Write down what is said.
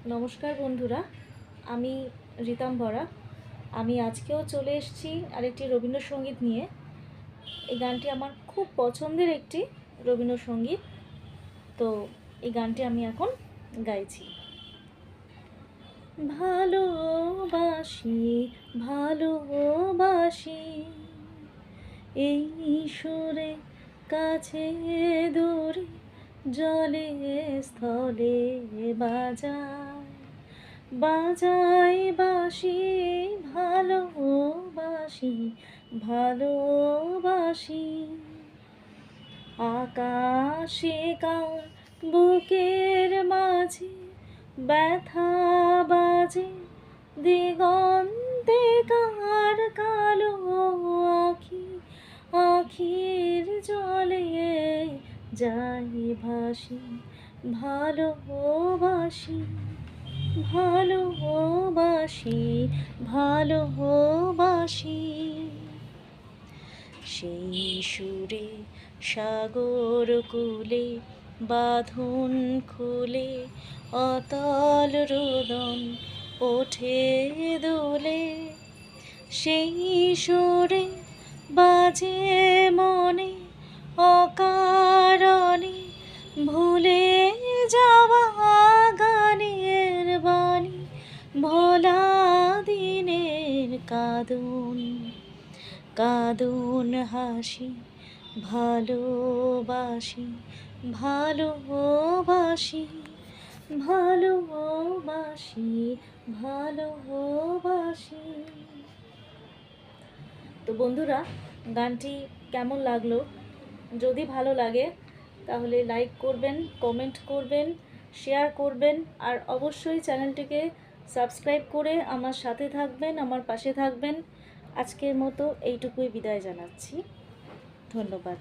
নমস্কার বন্ধুরা, আমি ঋতাম্বরা। আমি আজকেও চলে এসেছি আরেকটি রবীন্দ্রসঙ্গীত নিয়ে। এই গানটি আমার খুব পছন্দের একটি রবীন্দ্রসঙ্গীত। তো এই গানটি আমি এখন গাইছি। ভালোবাসি ভালোবাসি এই সুরে কাছে দূরে জলে স্থলে বাজায় বাজাই বাঁশি ভালোবাসি ভালোবাসি আকাশে কার বুকের মাঝে ব্যথা বাজে দিগন্তে কার কালো আখি আখির জলে যাই ভাসি ভালোবাসি ভালোবাসি ভালোবাসি সেই সুরে সাগর কূলে বাঁধন খুলে অতল রোদন ওঠে দোলে সেই সুরে বাজে মনে অকারণে ভুলে যাওয়া গানের বাণী ভোলা দিনের কাঁদন কাঁদন হাসি ভালোবাসি ভালোবাসি ভালোবাসি ভালোবাসি। তো বন্ধুরা, গানটি কেমন লাগলো? যদি ভালো লাগে তাহলে লাইক করবেন, কমেন্ট করবেন, শেয়ার করবেন, আর অবশ্যই চ্যানেলটিকে সাবস্ক্রাইব করে আমার সাথে থাকবেন, আমার পাশে থাকবেন। আজকের মতো এইটুকুই বিদায় জানাচ্ছি। ধন্যবাদ।